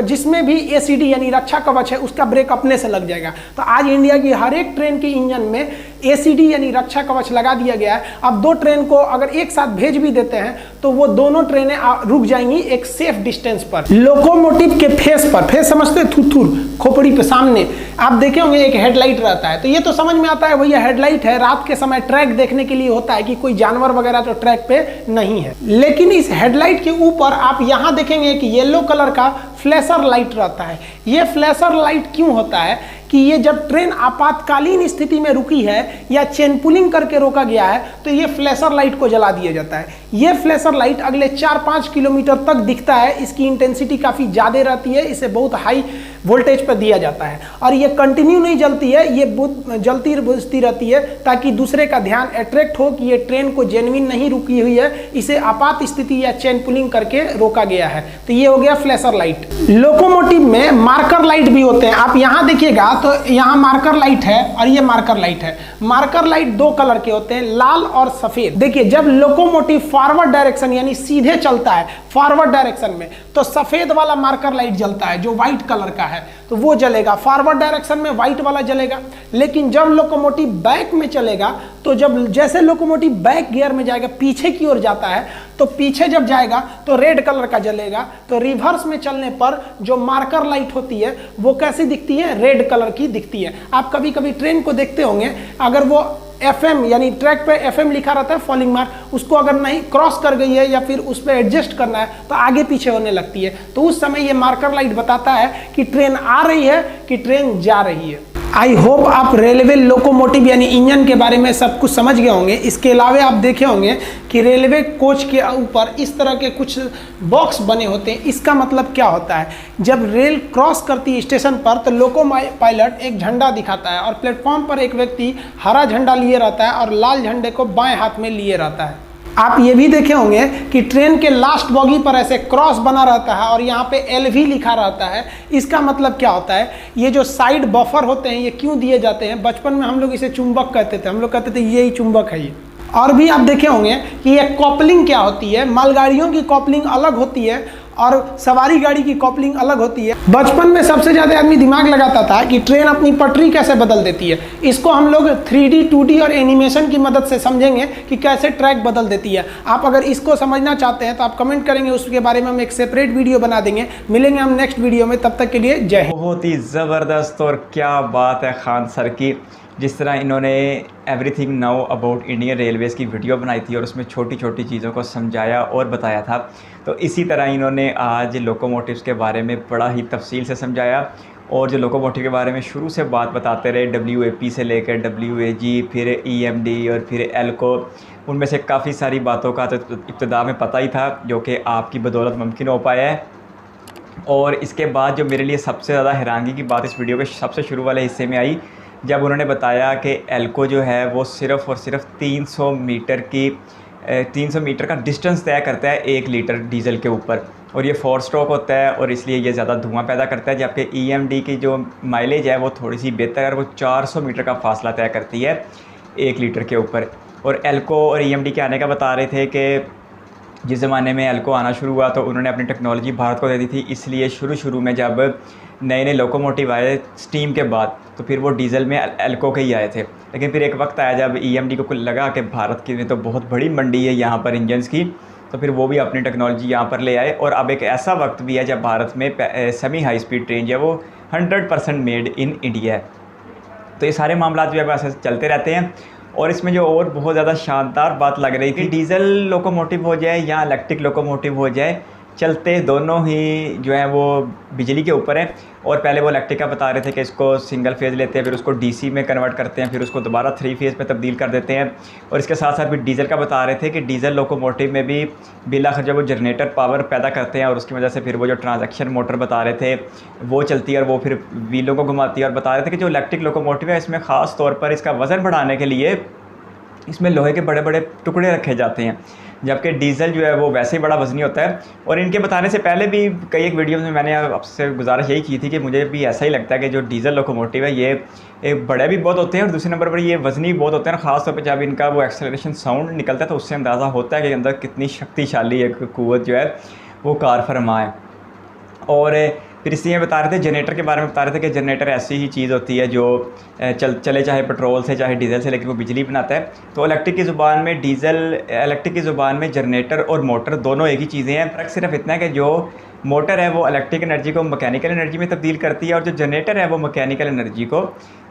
Speaker 2: जिसमें भी एसीडी यानी रक्षा कवच है उसका ब्रेक अपने से लग जाएगा। तो आज इंडिया की हर एक ट्रेन के इंजन में एसीडी यानी रक्षा कवच लगा दिया गया है। अब 2 ट्रेन को अगर एक साथ भेज भी देते हैं तो वो दोनों ट्रेनें रुक जाएंगी एक सेफ डिस्टेंस पर। लोकोमोटिव के फेस समझते, थुथुर खोपड़ी पे सामने आप देखे होंगे एक हेडलाइट रहता है, तो ये तो समझ में आता है भैया हेडलाइट है, रात के समय ट्रैक देखने के लिए होता है कि कोई जानवर वगैरह तो ट्रैक पे नहीं है। लेकिन इस हेडलाइट के ऊपर आप यहां देखेंगे कि येलो कलर का फ्लैशर लाइट रहता है। ये फ्लैशर लाइट क्यों होता है कि ये जब ट्रेन आपातकालीन स्थिति में रुकी है या चेन पुलिंग करके रोका गया है तो ये फ्लैशर लाइट को जला दिया जाता है। ये फ्लैशर लाइट अगले 4-5 किलोमीटर तक दिखता है, इसकी इंटेंसिटी काफ़ी ज़्यादा रहती है, इसे बहुत हाई वोल्टेज पर दिया जाता है और ये कंटिन्यू नहीं जलती है, ये जलती बुझती रहती है ताकि दूसरे का ध्यान अट्रैक्ट हो कि ये ट्रेन को जेन्युइन नहीं रुकी हुई है, इसे आपात स्थिति या चेन पुलिंग करके रोका गया है। तो ये हो गया फ्लैशर लाइट। लोकोमोटिव में मार्कर लाइट भी होते हैं, आप यहाँ देखिएगा तो यहाँ मार्कर लाइट है और ये मार्कर लाइट है। मार्कर लाइट 2 कलर के होते हैं, लाल और सफेद। देखिए जब लोकोमोटिव फॉरवर्ड डायरेक्शन यानी सीधे चलता है फॉरवर्ड डायरेक्शन में तो सफेद वाला मार्कर लाइट जलता है जो व्हाइट कलर का है, तो वो जलेगा फॉरवर्ड डायरेक्शन में, व्हाइट वाला जलेगा। लेकिन जब लोकोमोटिव बैक में चलेगा तो जैसे लोकोमोटिव बैक गियर में जाएगा, पीछे की ओर जाता है, तो पीछे जब जाएगा तो रेड कलर का जलेगा। तो रिवर्स में चलने पर जो मार्कर लाइट होती है वो कैसी दिखती है, रेड कलर की दिखती है। आप कभी कभी ट्रेन को देखते होंगे, अगर वो FM यानी ट्रैक पे FM लिखा रहता है फॉलिंग मार्क, उसको अगर नहीं क्रॉस कर गई है या फिर उस पर एडजस्ट करना है तो आगे पीछे होने लगती है, तो उस समय ये मार्कर लाइट बताता है कि ट्रेन आ रही है कि ट्रेन जा रही है। आई होप आप रेलवे लोकोमोटिव यानी इंजन के बारे में सब कुछ समझ गए होंगे। इसके अलावा आप देखे होंगे कि रेलवे कोच के ऊपर इस तरह के कुछ बॉक्स बने होते हैं। इसका मतलब क्या होता है, जब रेल क्रॉस करती है स्टेशन पर तो लोको पायलट एक झंडा दिखाता है और प्लेटफॉर्म पर एक व्यक्ति हरा झंडा लिए रहता है और लाल झंडे को बाएं हाथ में लिए रहता है। आप ये भी देखे होंगे कि ट्रेन के लास्ट बॉगी पर ऐसे क्रॉस बना रहता है और यहाँ पे LV लिखा रहता है। इसका मतलब क्या होता है, ये जो साइड बफर होते हैं ये क्यों दिए जाते हैं, बचपन में हम लोग इसे चुंबक कहते थे, हम लोग कहते थे यही चुंबक है ये। और भी आप देखे होंगे कि ये कॉपलिंग क्या होती है, मालगाड़ियों की कॉपलिंग अलग होती है और सवारी गाड़ी की कॉपलिंग अलग होती है। बचपन में सबसे ज़्यादा आदमी दिमाग लगाता था कि ट्रेन अपनी पटरी कैसे बदल देती है। इसको हम लोग 3D 2D और एनिमेशन की मदद से समझेंगे कि कैसे ट्रैक बदल देती है। आप अगर इसको समझना चाहते हैं तो आप कमेंट करेंगे, उसके बारे में हम एक सेपरेट वीडियो बना देंगे। मिलेंगे हम नेक्स्ट वीडियो में, तब तक के लिए जय हिंद।
Speaker 1: बहुत ही ज़बरदस्त और क्या बात है खान सर की, जिस तरह इन्होंने everything now about Indian Railways की वीडियो बनाई थी और उसमें छोटी छोटी चीज़ों को समझाया और बताया था, तो इसी तरह इन्होंने आज लोकोमोटिव्स के बारे में बड़ा ही तफसील से समझाया। और जो लोकोमोटिव के बारे में शुरू से बात बताते रहे, WAP से लेकर WAG, फिर EMD और फिर एल्को, उनमें से काफ़ी सारी बातों का तो इब्तिदा में पता ही था, जो कि आपकी बदौलत मुमकिन हो पाया है। और इसके बाद जो मेरे लिए सबसे ज़्यादा हैरानगी की बात इस वीडियो के सबसे शुरू वाले हिस्से में आई, जब उन्होंने बताया कि एल्को जो है वो सिर्फ़ और सिर्फ 300 मीटर का डिस्टेंस तय करता है 1 लीटर डीजल के ऊपर, और ये 4 स्ट्रोक होता है और इसलिए ये ज़्यादा धुआं पैदा करता है। जबकि EMD की जो माइलेज है वो थोड़ी सी बेहतर है, वो 400 मीटर का फासला तय करती है 1 लीटर के ऊपर। और एल्को और EMD के आने का बता रहे थे कि जिस ज़माने में एल्को आना शुरू हुआ तो उन्होंने अपनी टेक्नोलॉजी भारत को दे दी थी, इसलिए शुरू में जब नए नए लोकोमोटिव आए स्टीम के बाद तो फिर वो डीजल में एल्को के ही आए थे। लेकिन फिर एक वक्त आया जब EMD को लगा कि भारत की में तो बहुत बड़ी मंडी है यहाँ पर इंजन्स की, तो फिर वो भी अपनी टेक्नोलॉजी यहाँ पर ले आए। और अब एक ऐसा वक्त भी है जब भारत में सेमी हाई स्पीड ट्रेन जो है वो 100% मेड इन इंडिया है। तो ये सारे मामला जो है ऐसे चलते रहते हैं। और इसमें जो और बहुत ज़्यादा शानदार बात लग रही थी, डीजल लोकोमोटिव हो जाए या इलेक्ट्रिक लोकोमोटिव हो जाए, चलते दोनों ही जो है वो बिजली के ऊपर है। और पहले वो इलेक्ट्रिक का बता रहे थे कि इसको सिंगल फेज़ लेते हैं, फिर उसको DC में कन्वर्ट करते हैं, फिर उसको दोबारा 3 फेज़ में तब्दील कर देते हैं। और इसके साथ साथ भी डीजल का बता रहे थे कि डीजल लोकोमोटिव में भी बिला खर्चा वो जनरेटर पावर पैदा करते हैं और उसकी वजह से फिर वो जो ट्रांजैक्शन मोटर बता रहे थे वो चलती है और वो फिर व्हीलों को घुमाती है। और बता रहे थे कि जो इलेक्ट्रिक लोकोमोटिव है इसमें ख़ास तौर पर इसका वज़न बढ़ाने के लिए इसमें लोहे के बड़े बड़े टुकड़े रखे जाते हैं, जबकि डीज़ल जो है वो वैसे ही बड़ा वज़नी होता है। और इनके बताने से पहले भी कई एक वीडियो में मैंने आपसे गुजारिश यही की थी कि मुझे भी ऐसा ही लगता है कि जो डीज़ल लोकोमोटिव है ये एक बड़े भी बहुत होते हैं और दूसरे नंबर पर ये वज़नी बहुत होते हैं। और ख़ास तौर पर जब इनका वो एक्सेलरेशन साउंड निकलता है तो उससे अंदाज़ा होता है कि अंदर कितनी शक्तिशाली एक क़ुव्वत जो है वो कार फरमा है। और फिर इसलिए बता रहे थे जनरेटर के बारे में, बता रहे थे कि जनरेटर ऐसी ही चीज़ होती है जो चले चाहे पेट्रोल से चाहे डीज़ल से, लेकिन वो बिजली बनाता है। तो इलेक्ट्रिक की ज़ुबान में इलेक्ट्रिक की ज़ुबान में जनरेटर और मोटर दोनों एक ही चीज़ें हैं। फ़र्क सिर्फ इतना है कि जो मोटर है वो इलेक्ट्रिक एनर्जी को मैकेनिकल एनर्जी में तब्दील करती है और जो जनरेटर है वो मैकेनिकल एनर्जी को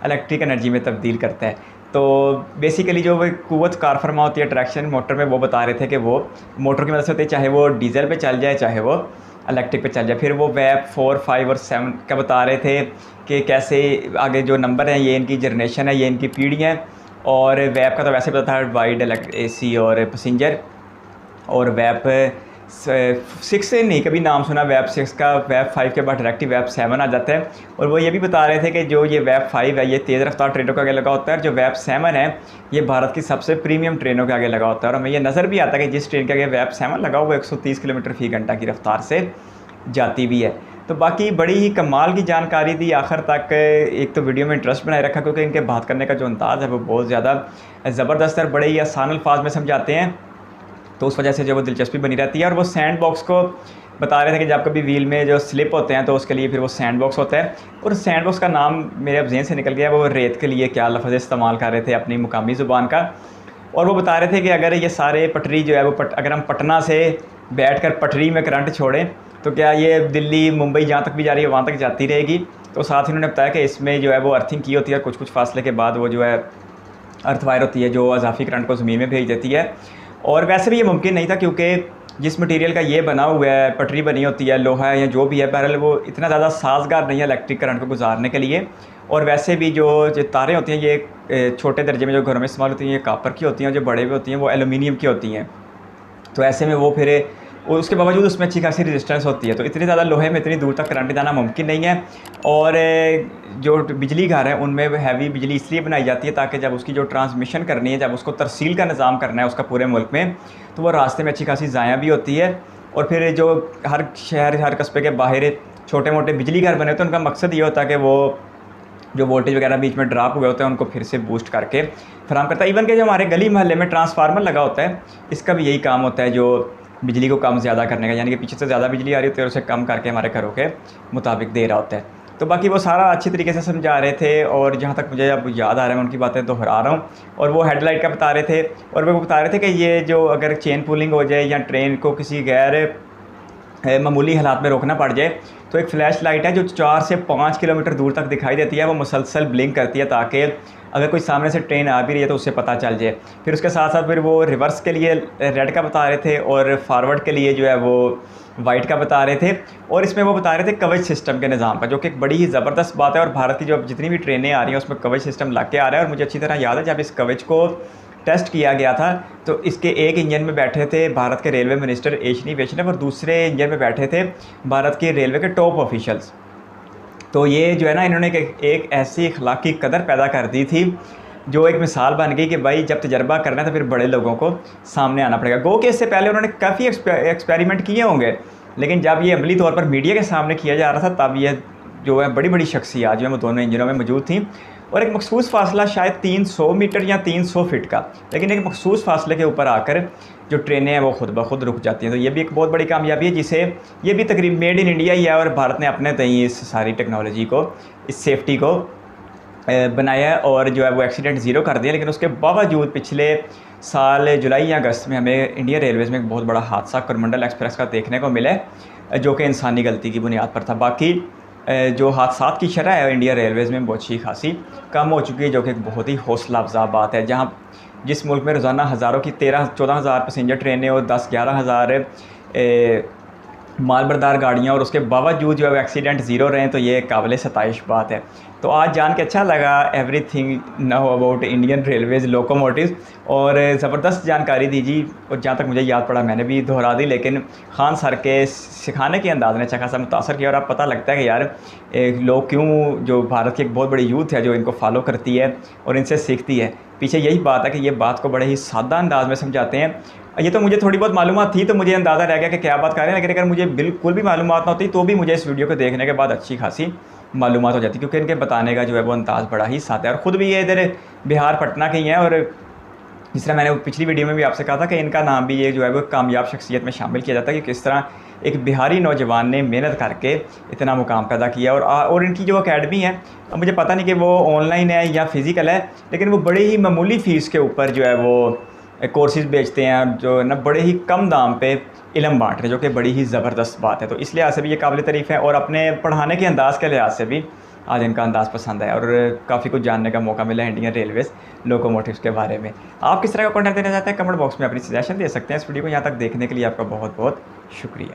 Speaker 1: इलेक्ट्रिक एनर्जी में तब्दील करता है। तो बेसिकली जो वो क़ुव्वत कार फरमा होती है ट्रैक्शन मोटर में, वो बता रहे थे कि वो मोटर की मदद से होती है, चाहे वो डीज़ल पे चल जाए चाहे वो इलेक्ट्रिक पे चल जाए। फिर वो वेब 4, 5 और 7 का बता रहे थे कि कैसे आगे जो नंबर हैं ये इनकी जनरेशन है, ये इनकी पीढ़ी है। और वेब का तो वैसे पता था, वाइड AC और पैसेंजर। और वेब 6 से नहीं कभी नाम सुना वेब 6 का, वेब 5 के बाद डायरेक्टिव वेब 7 आ जाता है। और वो ये भी बता रहे थे कि जो ये वेब 5 है ये तेज़ रफ्तार ट्रेनों के आगे लगा होता है, और जो वेब 7 है ये भारत की सबसे प्रीमियम ट्रेनों के आगे लगा होता है। और हमें ये नज़र भी आता है कि जिस ट्रेन के आगे वेब 7 लगा हुआ 130 किलोमीटर फ़ी घंटा की रफ्तार से जाती भी है। तो बाकी बड़ी ही कमाल की जानकारी दी आखिर तक। एक तो वीडियो में इंटरेस्ट बनाए रखा क्योंकि इनके बात करने का जो अंदाज़ है वो बहुत ज़्यादा ज़बरदस्त है, बड़े ही आसान अल्फाज में समझाते हैं, तो उस वजह से जो वो दिलचस्पी बनी रहती है। और वो सैंड बॉक्स को बता रहे थे कि जब कभी व्हील में जो स्लिप होते हैं तो उसके लिए फिर वो सैंड बॉक्स होता है। और सैंड बॉक्स का नाम मेरे अब ज़हन से निकल गया, वो रेत के लिए क्या लफ्ज़ इस्तेमाल कर रहे थे अपनी मुकामी ज़ुबान का। और वो बता रहे थे कि अगर ये सारे पटरी जो है वो अगर हम पटना से बैठकर पटरी में करंट छोड़ें तो क्या ये दिल्ली मुंबई जहाँ तक भी जा रही है वहाँ तक जाती रहेगी। तो साथ ही उन्होंने बताया कि इसमें जो है वो अर्थिंग की होती है, कुछ कुछ फासले के बाद वो जो है अर्थ वायर होती है जो अजाफी करंट को ज़मीन में भेज देती है। और वैसे भी ये मुमकिन नहीं था क्योंकि जिस मटेरियल का ये बना हुआ है, पटरी बनी होती है, लोहा है या जो भी है, बहरहाल वो इतना ज़्यादा साजगार नहीं है इलेक्ट्रिक करंट को गुजारने के लिए। और वैसे भी जो तारें होती हैं ये छोटे दर्जे में जो घरों में इस्तेमाल होती हैं ये कापर की होती हैं, जो बड़े भी होती हैं वो एलुमिनियम की होती हैं। तो ऐसे में वो फिर उसके बावजूद उसमें अच्छी खासी रेजिस्टेंस होती है, तो इतनी ज़्यादा लोहे में इतनी दूर तक करंट जाना मुमकिन नहीं है। और जो बिजली घर है उनमें हैवी बिजली इसलिए बनाई जाती है ताकि जब उसकी जो ट्रांसमिशन करनी है, जब उसको तरसील का निज़ाम करना है उसका पूरे मुल्क में, तो वो रास्ते में अच्छी खासी ज़ाया भी होती है। और फिर जो हर शहर हर कस्बे के बाहर छोटे मोटे बिजली घर बने होते हैं उनका मकसद ये होता है कि वो जो वोल्टेज वगैरह बीच में ड्रॉप हुए होते हैं उनको फिर से बूस्ट करके फराहम करता है। इवन के जो हमारे गली मोहल्ले में ट्रांसफार्मर लगा होता है इसका भी यही काम होता है, जो बिजली को कम ज़्यादा करने का, यानी कि पीछे से ज़्यादा बिजली आ रही होती है और उसे कम करके हमारे घरों के मुताबिक दे रहा होता है। तो बाकी वो सारा अच्छी तरीके से समझा रहे थे। और जहाँ तक मुझे अब याद आ रहा है मैं उनकी बातें दोहरा रहा हूँ। और वो हेडलाइट का बता रहे थे, और वो बता रहे थे कि ये जो अगर चेन पुलिंग हो जाए या ट्रेन को किसी गैर मामूली हालात में रोकना पड़ जाए तो एक फ़्लैश लाइट है जो 4 से 5 किलोमीटर दूर तक दिखाई देती है, वो मुसलसल ब्लिंक करती है ताकि अगर कोई सामने से ट्रेन आ भी रही है तो उससे पता चल जाए। फिर उसके साथ साथ फिर वो रिवर्स के लिए रेड का बता रहे थे और फॉरवर्ड के लिए जो है वो वाइट का बता रहे थे। और इसमें वो बता रहे थे कवच सिस्टम के निज़ाम का, जो कि एक बड़ी ही ज़बरदस्त बात है। और भारत की जो जितनी भी ट्रेनें आ रही हैं उसमें कवच सिस्टम लग के आ रहा है। और मुझे अच्छी तरह याद है जब इस कवच को टेस्ट किया गया था तो इसके एक इंजन में बैठे थे भारत के रेलवे मिनिस्टर एशनी वैष्णव और दूसरे इंजन में बैठे थे भारत के रेलवे के टॉप ऑफिशियल्स। तो ये जो है ना इन्होंने एक ऐसी अखलाकी कदर पैदा कर दी थी जो एक मिसाल बन गई कि भाई जब तजर्बा करना है तो फिर बड़े लोगों को सामने आना पड़ेगा। गो कि इससे पहले उन्होंने काफ़ी एक्सपेरिमेंट किए होंगे, लेकिन जब ये अमली तौर पर मीडिया के सामने किया जा रहा था तब ये जो है बड़ी बड़ी शख्सियत जो है वो दोनों इंजनों में मौजूद थी। और एक मखसूस फासला शायद 300 मीटर या 300 फीट का, लेकिन एक मखसूस फासले के ऊपर आकर जो ट्रेनें हैं वो खुद ब खुद रुक जाती हैं। तो ये भी एक बहुत बड़ी कामयाबी है जिसे ये भी तकरीब मेड इन इंडिया ही है और भारत ने अपने तय इस सारी टेक्नोलॉजी को, इस सेफ्टी को बनाया और जो है वो एक्सीडेंट ज़ीरो कर दिया। लेकिन उसके बावजूद पिछले साल जुलाई या अगस्त में हमें इंडियन रेलवेज़ में एक बहुत बड़ा हादसा कोरोमंडल एक्सप्रेस का देखने को मिला जो कि इंसानी गलती की बुनियाद पर था। बाकी जो हादसात की शरह है इंडियन रेलवेज़ में बहुत ही खासी कम हो चुकी है, जो कि एक बहुत ही हौसला अफजा बात है। जहाँ जिस मुल्क में रोज़ाना हज़ारों की 13-14 हज़ार पैसेंजर ट्रेनें और 10-11 हज़ार मालबरदार गाड़ियाँ और उसके बावजूद जो है एक्सीडेंट ज़ीरो रहे, तो ये काबिल सताइश बात है। तो आज जान के अच्छा लगा everything now about Indian Railways locomotives, और ज़बरदस्त जानकारी दी जी। और जहाँ तक मुझे याद पड़ा मैंने भी दोहरा दी, लेकिन खान सर के सिखाने के अंदाज़ ने अच्छा खासा मुतासर किया। और अब पता लगता है कि यार लोग क्यों, जो भारत की एक बहुत बड़ी यूथ है जो इनको फॉलो करती है और इनसे सीखती है, पीछे यही बात है कि ये बात को बड़े ही सादा अंदाज में समझाते हैं। ये तो मुझे थोड़ी बहुत मालूमात थी, तो मुझे अंदाज़ा रह गया कि क्या बात कर रहे हैं, लेकिन अगर मुझे बिल्कुल भी मालूमात ना होती तो भी मुझे इस वीडियो को देखने के बाद अच्छी खासी मालूमात हो जाती, क्योंकि इनके बताने का जो है वो अंदाज़ बड़ा ही सादा है। और ख़ुद भी ये इधर बिहार पटना के ही हैं, और जिस तरह मैंने पिछली वीडियो में भी आपसे कहा था कि इनका नाम भी ये जो है वो कामयाब शख्सियत में शामिल किया जाता है कि किस तरह एक बिहारी नौजवान ने मेहनत करके इतना मुकाम पैदा किया। और इनकी जो अकेडमी है, मुझे पता नहीं कि वो ऑनलाइन है या फिज़िकल है, लेकिन वो बड़े ही मामूली फ़ीस के ऊपर जो है वो कोर्सेज़ बेचते हैं, जो है ना बड़े ही कम दाम पे इल्म बाँट रहे हैं, जो कि बड़ी ही ज़बरदस्त बात है। तो इस लिहाज से भी ये काबिल तारीफ़ है, और अपने पढ़ाने के अंदाज़ के लिहाज से भी आज इनका अंदाज़ पसंद है, और काफ़ी कुछ जानने का मौका मिला है इंडियन रेलवेज़ लोकोमोटिव्स के बारे में। आप किस तरह का कंटेंट देना चाहते हैं, कमेंट बॉक्स में अपनी सजेशन दे सकते हैं। इस वीडियो को यहाँ तक देखने के लिए आपका बहुत बहुत शुक्रिया।